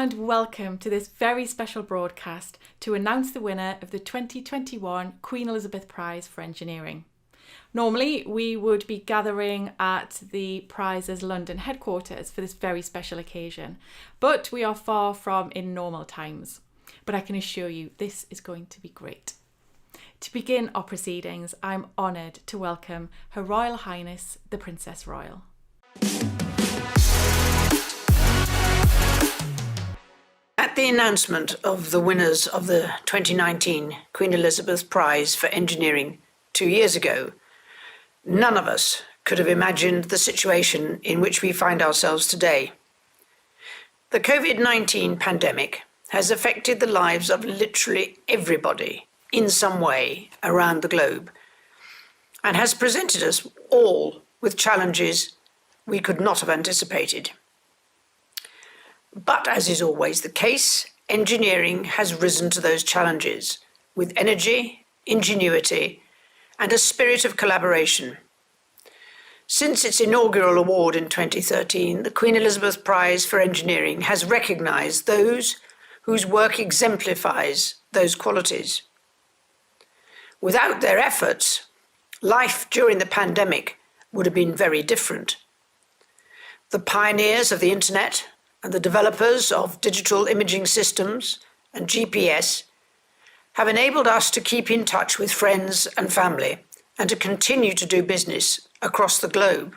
and welcome to this very special broadcast to announce the winner of the 2021 Queen Elizabeth Prize for Engineering. Normally, we would be gathering at the Prize's London headquarters for this very special occasion, but we are far from in normal times. But I can assure you, this is going to be great. To begin our proceedings, I'm honoured to welcome Her Royal Highness, the Princess Royal. At the announcement of the winners of the 2019 Queen Elizabeth Prize for Engineering 2 years ago, none of us could have imagined the situation in which we find ourselves today. The COVID-19 pandemic has affected the lives of literally everybody in some way around the globe and has presented us all with challenges we could not have anticipated. But as is always the case, engineering has risen to those challenges with energy, ingenuity, and a spirit of collaboration. Since its inaugural award in 2013, the Queen Elizabeth Prize for Engineering has recognised those whose work exemplifies those qualities. Without their efforts, life during the pandemic would have been very different. The pioneers of the internet and the developers of digital imaging systems and GPS have enabled us to keep in touch with friends and family and to continue to do business across the globe.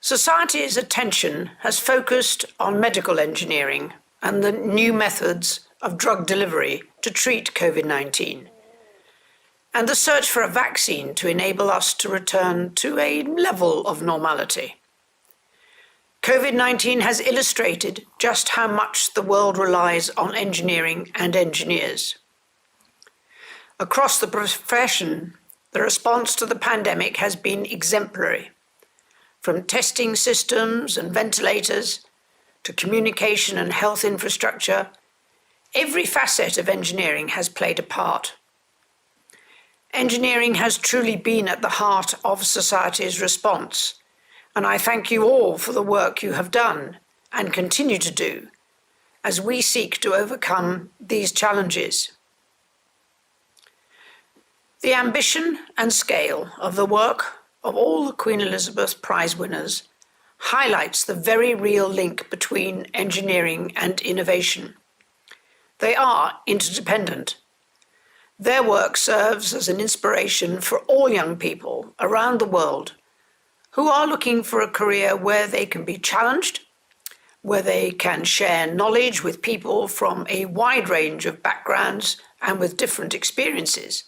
Society's attention has focused on medical engineering and the new methods of drug delivery to treat COVID-19, and the search for a vaccine to enable us to return to a level of normality. COVID-19 has illustrated just how much the world relies on engineering and engineers. Across the profession, the response to the pandemic has been exemplary. From testing systems and ventilators to communication and health infrastructure, every facet of engineering has played a part. Engineering has truly been at the heart of society's response, and I thank you all for the work you have done and continue to do as we seek to overcome these challenges. The ambition and scale of the work of all the Queen Elizabeth Prize winners highlights the very real link between engineering and innovation. They are interdependent. Their work serves as an inspiration for all young people around the world who are looking for a career where they can be challenged, where they can share knowledge with people from a wide range of backgrounds and with different experiences,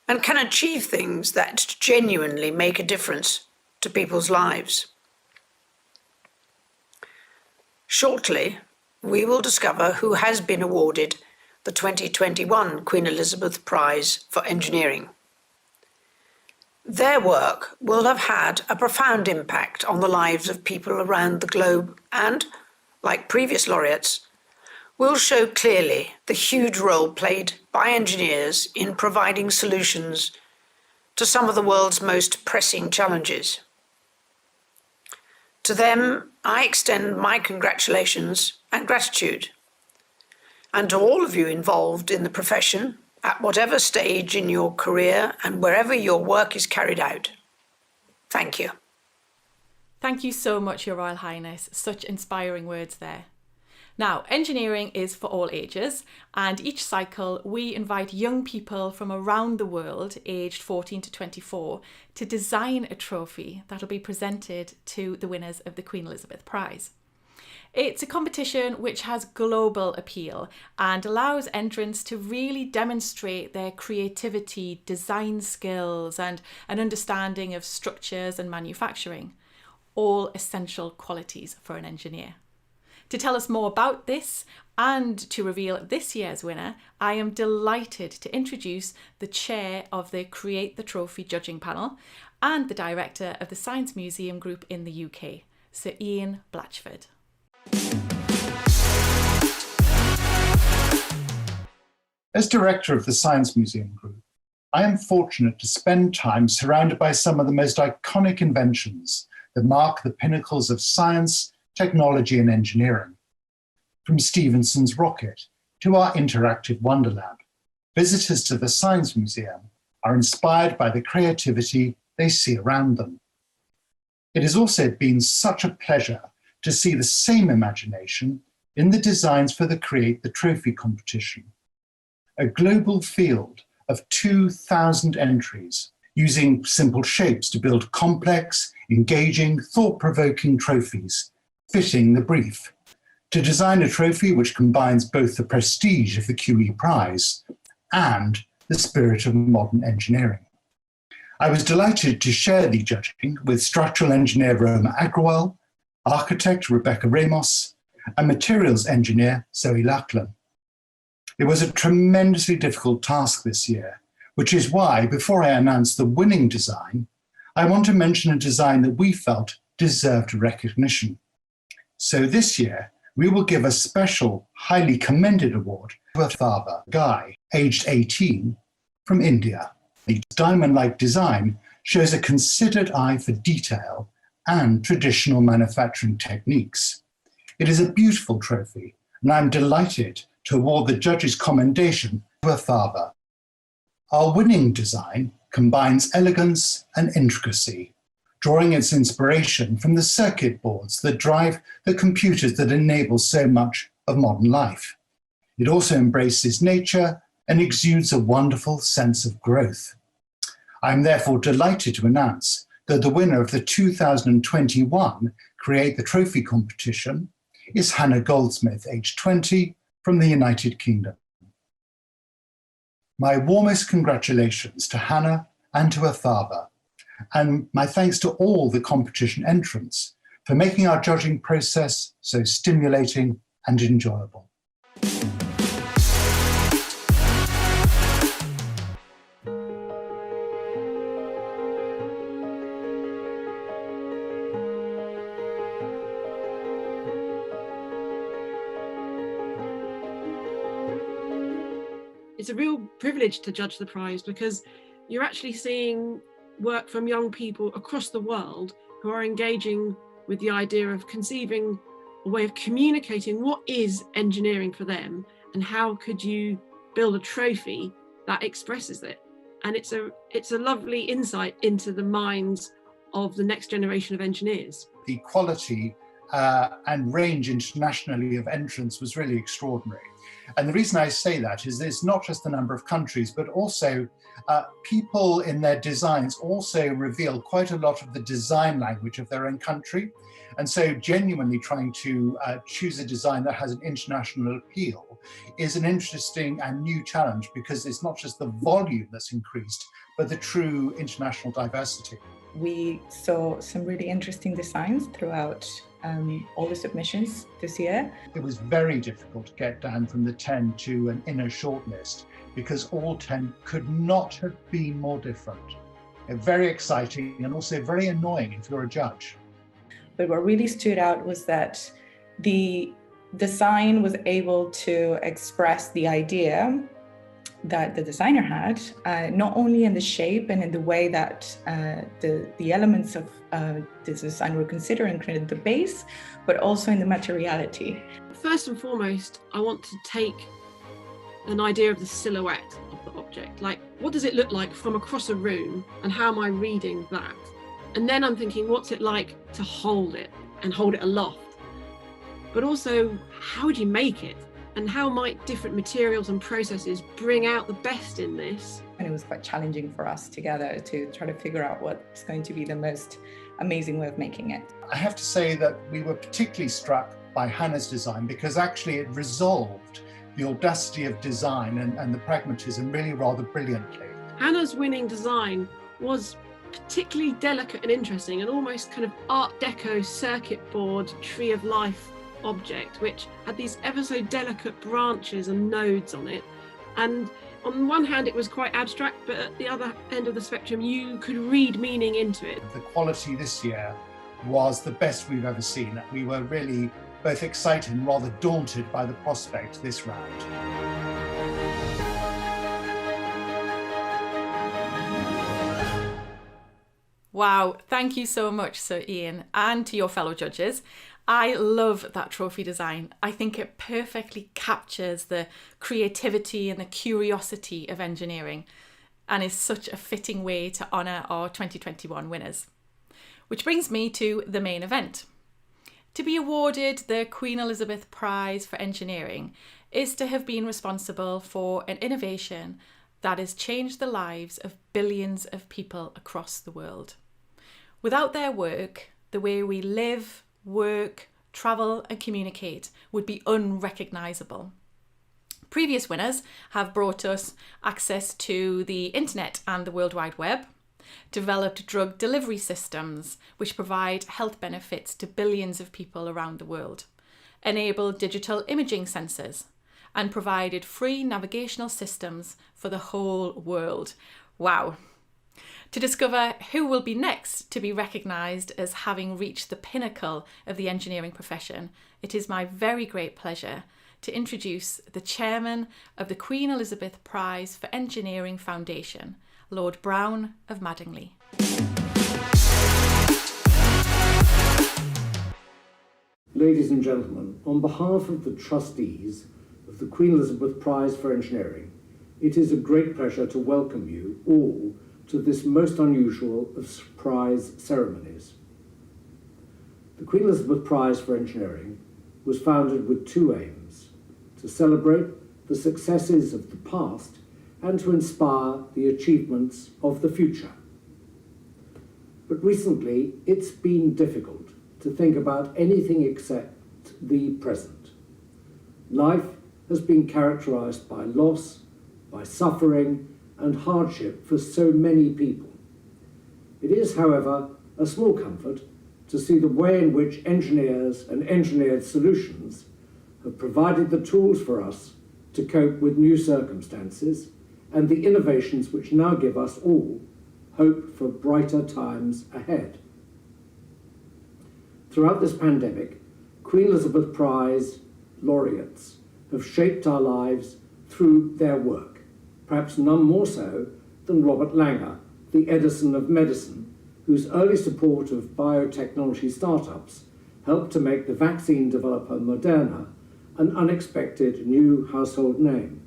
and can achieve things that genuinely make a difference to people's lives. Shortly, we will discover who has been awarded the 2021 Queen Elizabeth Prize for Engineering. Their work will have had a profound impact on the lives of people around the globe and, like previous laureates, will show clearly the huge role played by engineers in providing solutions to some of the world's most pressing challenges. To them, I extend my congratulations and gratitude, and to all of you involved in the profession, at whatever stage in your career and wherever your work is carried out. Thank you. Thank you so much, Your Royal Highness. Such inspiring words there. Now, engineering is for all ages, and each cycle we invite young people from around the world, aged 14 to 24, to design a trophy that'll be presented to the winners of the Queen Elizabeth Prize. It's a competition which has global appeal and allows entrants to really demonstrate their creativity, design skills, and an understanding of structures and manufacturing, all essential qualities for an engineer. To tell us more about this and to reveal this year's winner, I am delighted to introduce the chair of the Create the Trophy judging panel and the director of the Science Museum Group in the UK, Sir Ian Blatchford. As director of the Science Museum Group, I am fortunate to spend time surrounded by some of the most iconic inventions that mark the pinnacles of science, technology and engineering. From Stephenson's rocket to our interactive Wonder Lab, visitors to the Science Museum are inspired by the creativity they see around them. It has also been such a pleasure to see the same imagination in the designs for the Create the Trophy competition, a global field of 2,000 entries using simple shapes to build complex, engaging, thought-provoking trophies, fitting the brief. To design a trophy which combines both the prestige of the QE Prize and the spirit of modern engineering. I was delighted to share the judging with structural engineer Roma Agrawal, architect Rebecca Ramos, and materials engineer Zoe Lachlan. It was a tremendously difficult task this year, which is why, before I announce the winning design, I want to mention a design that we felt deserved recognition. So this year, we will give a special, highly commended award to Athava Guy, aged 18, from India. The diamond-like design shows a considered eye for detail and traditional manufacturing techniques. It is a beautiful trophy, and I'm delighted to award the judges' commendation to Athava. Our winning design combines elegance and intricacy, drawing its inspiration from the circuit boards that drive the computers that enable so much of modern life. It also embraces nature and exudes a wonderful sense of growth. I'm therefore delighted to announce that the winner of the 2021 Create the Trophy competition is Hannah Goldsmith, aged 20, from the United Kingdom. My warmest congratulations to Hannah and to Athava, and my thanks to all the competition entrants for making our judging process so stimulating and enjoyable. It's a real privilege to judge the prize because you're actually seeing work from young people across the world who are engaging with the idea of conceiving a way of communicating what is engineering for them and how could you build a trophy that expresses it. And it's a lovely insight into the minds of the next generation of engineers. The quality and range internationally of entrants was really extraordinary. And the reason I say that is it's not just the number of countries, but also people in their designs also reveal quite a lot of the design language of their own country. And so genuinely trying to choose a design that has an international appeal is an interesting and new challenge because it's not just the volume that's increased, but the true international diversity. We saw some really interesting designs throughout all the submissions this year. It was very difficult to get down from the 10 to an inner shortlist because all 10 could not have been more different. Very exciting and also very annoying if you're a judge. But what really stood out was that the design was able to express the idea that the designer had, not only in the shape and in the way that the elements of this design were considered and created the base, but also in the materiality. First and foremost, I want to take an idea of the silhouette of the object. Like, what does it look like from across a room and how am I reading that? And then I'm thinking, what's it like to hold it and hold it aloft? But also, how would you make it? And how might different materials and processes bring out the best in this? And it was quite challenging for us together to try to figure out what's going to be the most amazing way of making it. I have to say that we were particularly struck by Hannah's design because actually it resolved the audacity of design and the pragmatism really rather brilliantly. Hannah's winning design was particularly delicate and interesting, and almost kind of Art Deco circuit board tree of life object, which had these ever so delicate branches and nodes on it. And on one hand it was quite abstract, but at the other end of the spectrum you could read meaning into it. The quality this year was the best we've ever seen. We were really both excited and rather daunted by the prospect this round. Wow, thank you so much, Sir Ian, and to your fellow judges. I love that trophy design. I think it perfectly captures the creativity and the curiosity of engineering and is such a fitting way to honour our 2021 winners. Which brings me to the main event. To be awarded the Queen Elizabeth Prize for Engineering is to have been responsible for an innovation that has changed the lives of billions of people across the world. Without their work, the way we live, work, travel and communicate would be unrecognisable. Previous winners have brought us access to the internet and the World Wide Web, developed drug delivery systems which provide health benefits to billions of people around the world, enabled digital imaging sensors, and provided free navigational systems for the whole world. Wow! To discover who will be next to be recognised as having reached the pinnacle of the engineering profession, it is my very great pleasure to introduce the chairman of the Queen Elizabeth Prize for Engineering Foundation, Lord Brown of Madingley. Ladies and gentlemen, on behalf of the trustees of the Queen Elizabeth Prize for Engineering, it is a great pleasure to welcome you all to this most unusual of prize ceremonies. The Queen Elizabeth Prize for Engineering was founded with two aims: to celebrate the successes of the past and to inspire the achievements of the future. But recently, it's been difficult to think about anything except the present. Life has been characterized by loss, by suffering, and hardship for so many people. It is, however, a small comfort to see the way in which engineers and engineered solutions have provided the tools for us to cope with new circumstances and the innovations which now give us all hope for brighter times ahead. Throughout this pandemic, Queen Elizabeth Prize laureates have shaped our lives through their work, perhaps none more so than Robert Langer, the Edison of medicine, whose early support of biotechnology startups helped to make the vaccine developer Moderna an unexpected new household name.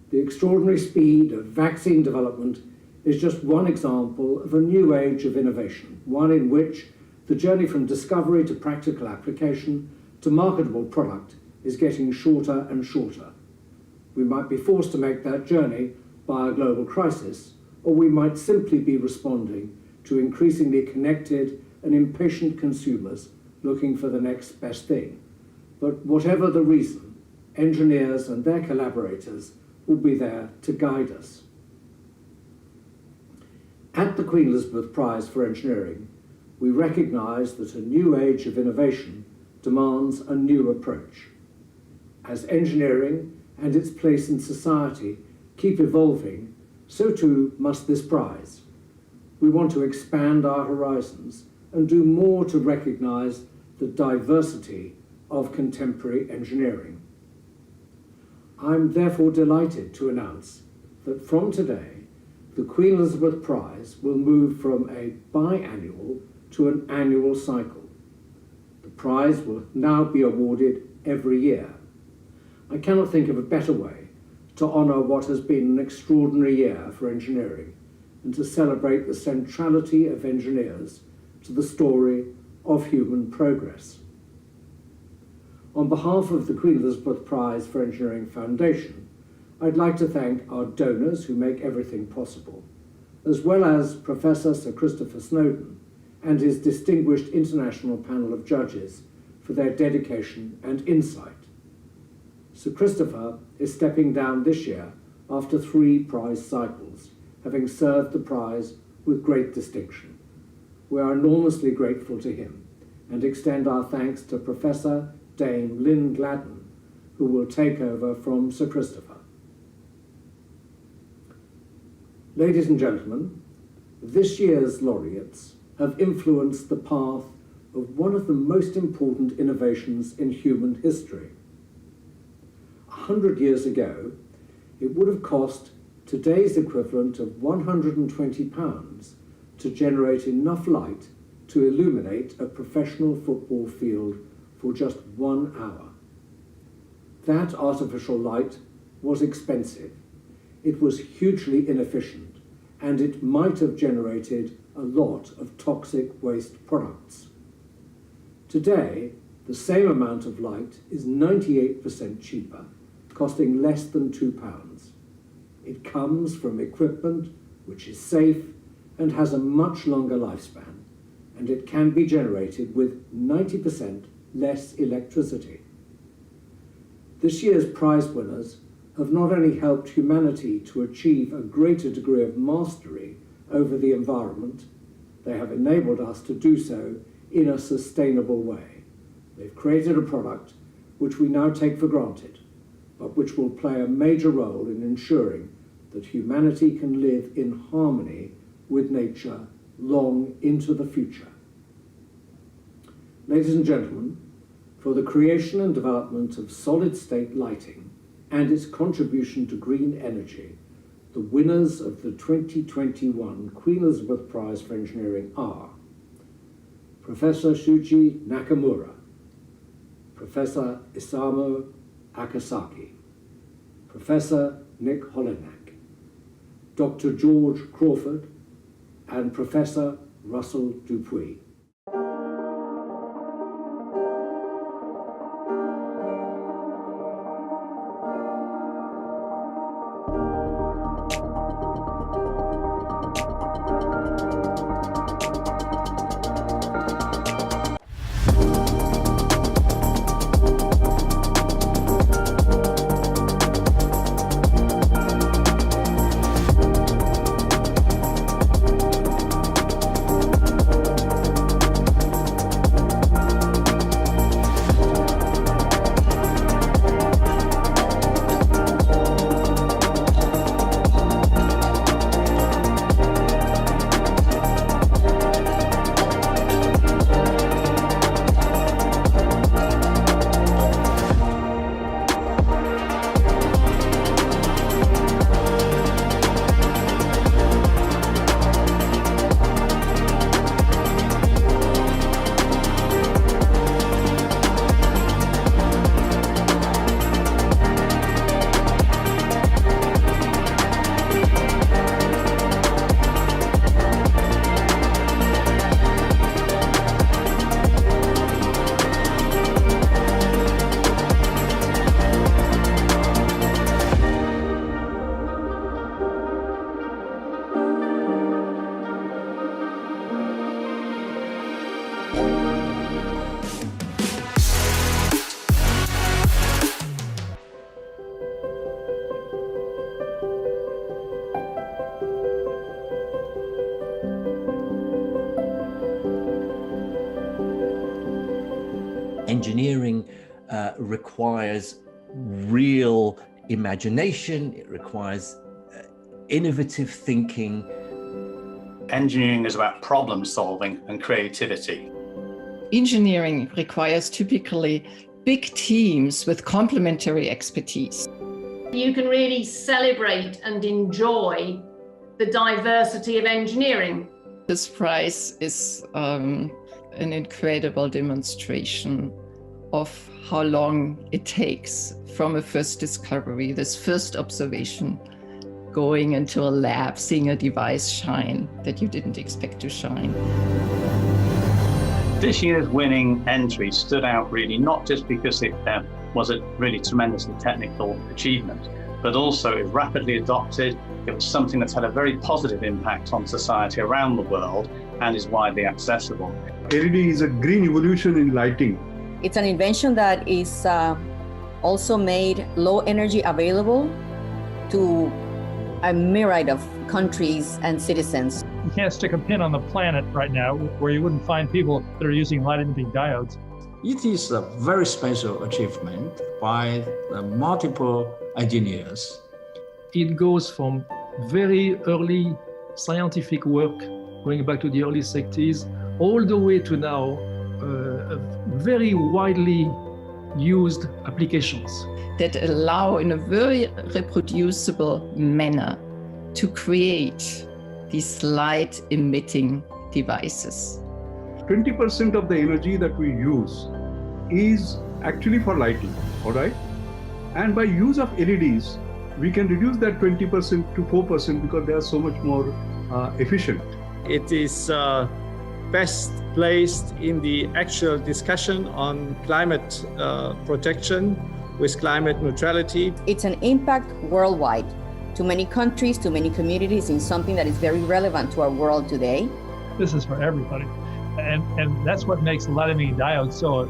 The extraordinary speed of vaccine development is just one example of a new age of innovation, one in which the journey from discovery to practical application to marketable product is getting shorter and shorter. We might be forced to make that journey by a global crisis, or we might simply be responding to increasingly connected and impatient consumers looking for the next best thing. But whatever the reason, engineers and their collaborators will be there to guide us. At the Queen Elizabeth Prize for Engineering, we recognise that a new age of innovation demands a new approach. As engineering and its place in society keep evolving, so too must this prize. We want to expand our horizons and do more to recognise the diversity of contemporary engineering. I'm therefore delighted to announce that from today, the Queen Elizabeth Prize will move from a biannual to an annual cycle. The prize will now be awarded every year. I cannot think of a better way to honour what has been an extraordinary year for engineering and to celebrate the centrality of engineers to the story of human progress. On behalf of the Queen Elizabeth Prize for Engineering Foundation, I'd like to thank our donors who make everything possible, as well as Professor Sir Christopher Snowdon and his distinguished international panel of judges for their dedication and insight. Sir Christopher is stepping down this year after 3 prize cycles, having served the prize with great distinction. We are enormously grateful to him and extend our thanks to Professor Dame Lynn Gladden, who will take over from Sir Christopher. Ladies and gentlemen, this year's laureates have influenced the path of one of the most important innovations in human history. 100 years ago, it would have cost today's equivalent of £120 to generate enough light to illuminate a professional football field for just 1 hour. That artificial light was expensive, it was hugely inefficient, and it might have generated a lot of toxic waste products. Today, the same amount of light is 98% cheaper, costing less than £2. It comes from equipment which is safe and has a much longer lifespan, and it can be generated with 90% less electricity. This year's prize winners have not only helped humanity to achieve a greater degree of mastery over the environment, they have enabled us to do so in a sustainable way. They've created a product which we now take for granted, but which will play a major role in ensuring that humanity can live in harmony with nature long into the future. Ladies and gentlemen, for the creation and development of solid-state lighting and its contribution to green energy, the winners of the 2021 Queen Elizabeth Prize for Engineering are Professor Shuji Nakamura, Professor Isamu Akasaki, Professor Nick Holenak, Dr. George Crawford, and Professor Russell Dupuy. Engineering requires real imagination, it requires innovative thinking. Engineering is about problem solving and creativity. Engineering requires typically big teams with complementary expertise. You can really celebrate and enjoy the diversity of engineering. This prize is an incredible demonstration of how long it takes from a first discovery, this first observation, going into a lab, seeing a device shine that you didn't expect to shine. This year's winning entry stood out really not just because it was a really tremendously technical achievement, but also it was rapidly adopted. It was something that's had a very positive impact on society around the world and is widely accessible. LED is a green evolution in lighting. It's an invention that is also made low energy available to a myriad of countries and citizens. You can't stick a pin on the planet right now where you wouldn't find people that are using light-emitting diodes. It is a very special achievement by multiple engineers. It goes from very early scientific work, going back to the early 60s, all the way to now very widely used applications that allow in a very reproducible manner to create these light emitting devices. 20% of the energy that we use is actually for lighting, all right? And by use of LEDs, we can reduce that 20% to 4% because they are so much more efficient. It is best placed in the actual discussion on climate protection with climate neutrality. It's an impact worldwide to many countries, to many communities, in something that is very relevant to our world today. This is for everybody. And that's what makes light emitting diodes so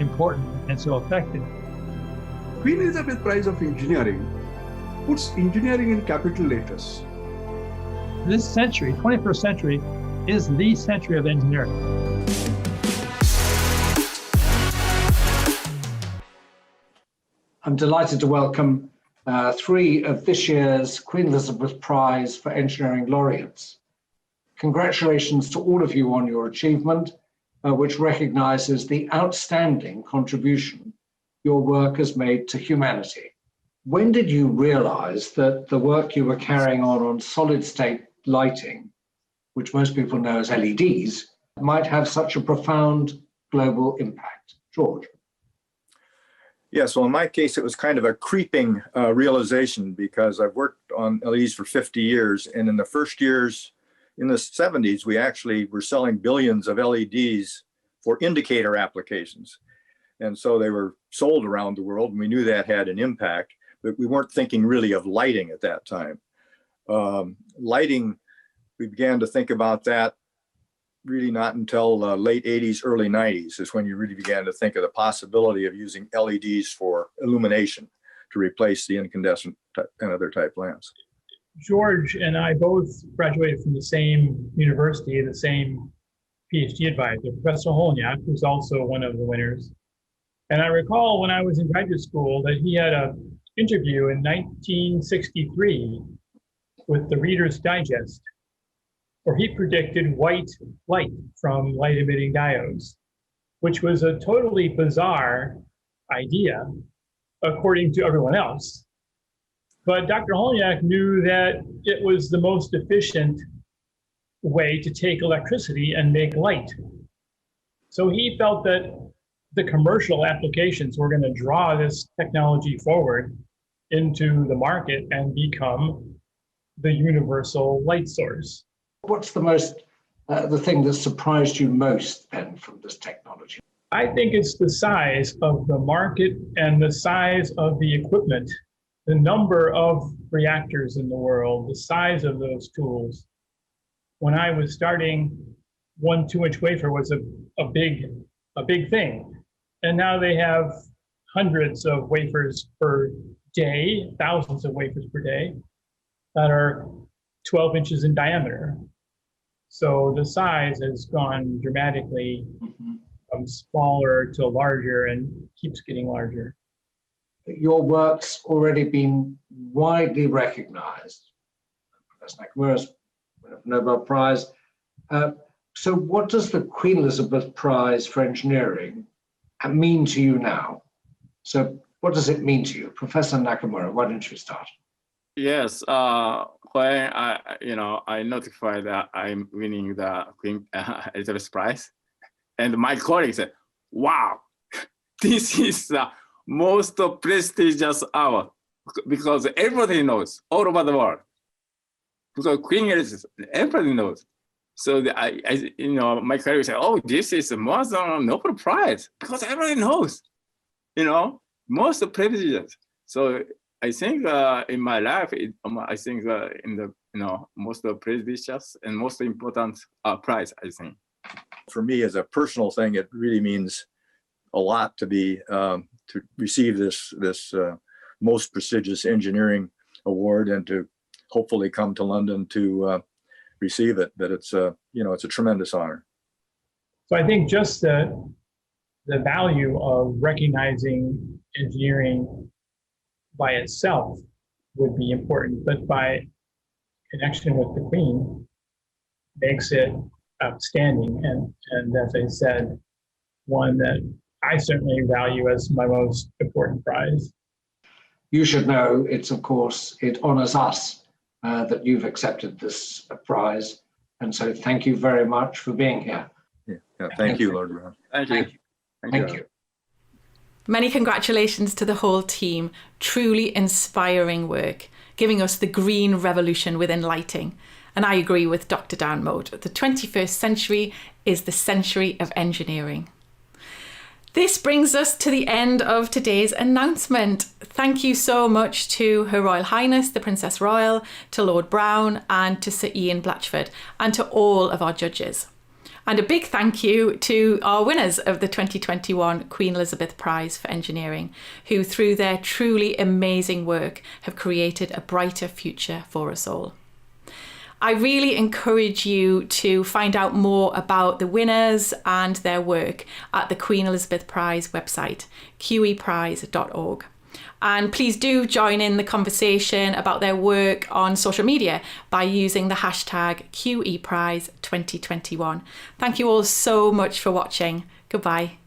important and so effective. Queen Elizabeth Prize of Engineering puts engineering in capital letters. This century, 21st century, is the century of engineering. I'm delighted to welcome 3 of this year's Queen Elizabeth Prize for Engineering laureates. Congratulations to all of you on your achievement, which recognizes the outstanding contribution your work has made to humanity. When did you realize that the work you were carrying on solid-state lighting, which most people know as LEDs, might have such a profound global impact? George. Yes, well, in my case, it was kind of a creeping realization because I've worked on LEDs for 50 years. And in the first years, in the 70s, we actually were selling billions of LEDs for indicator applications. And so they were sold around the world, and we knew that had an impact, but we weren't thinking really of lighting at that time. Lighting, we began to think about that really not until late 80s, early 90s is when you really began to think of the possibility of using LEDs for illumination to replace the incandescent and other type lamps. George and I both graduated from the same university, the same PhD advisor, Professor Holniak, who's also one of the winners. And I recall when I was in graduate school that he had an interview in 1963 with the Reader's Digest, where he predicted white light from light emitting diodes, which was a totally bizarre idea, according to everyone else. But Dr. Holniak knew that it was the most efficient way to take electricity and make light. So he felt that the commercial applications were going to draw this technology forward into the market and become the universal light source. What's the thing that surprised you most then from this technology? I think it's the size of the market and the size of the equipment, the number of reactors in the world, the size of those tools. When I was starting, 1 2-inch wafer was a big thing. And now they have hundreds of wafers per day, thousands of wafers per day that are 12 inches in diameter. So the size has gone dramatically from smaller to larger and keeps getting larger. Your work's already been widely recognized. Professor Nakamura's Nobel Prize. So what does the Queen Elizabeth Prize for Engineering mean to you now? So what does it mean to you? Professor Nakamura, why don't you start? Yes, when I notified that I'm winning the Queen Elizabeth Prize, and my colleagues said, wow, this is the most prestigious award because everybody knows all over the world. Because Queen Elizabeth, everybody knows. So my colleagues said, oh, this is more than a Nobel Prize because everybody knows, most prestigious. So I think in my life, I think in the most prestigious and most important prize, I think. For me, as a personal thing, it really means a lot to be to receive this most prestigious engineering award and to hopefully come to London to receive it. That it's it's a tremendous honor. So I think just the value of recognizing engineering by itself would be important, but by connection with the Queen makes it outstanding. And as I said, one that I certainly value as my most important prize. You should know it honors us that you've accepted this prize. And so thank you very much for being here. Yeah. Yeah, thank you, Lord Brown. Thank you. Thank you. Many congratulations to the whole team. Truly inspiring work, giving us the green revolution within lighting. And I agree with Dr. Dan Mote. The 21st century is the century of engineering. This brings us to the end of today's announcement. Thank you so much to Her Royal Highness, the Princess Royal, to Lord Brown, and to Sir Ian Blatchford, and to all of our judges. And a big thank you to our winners of the 2021 Queen Elizabeth Prize for Engineering, who through their truly amazing work have created a brighter future for us all. I really encourage you to find out more about the winners and their work at the Queen Elizabeth Prize website, qeprize.org. And please do join in the conversation about their work on social media by using the hashtag QEPrize2021. Thank you all so much for watching. Goodbye.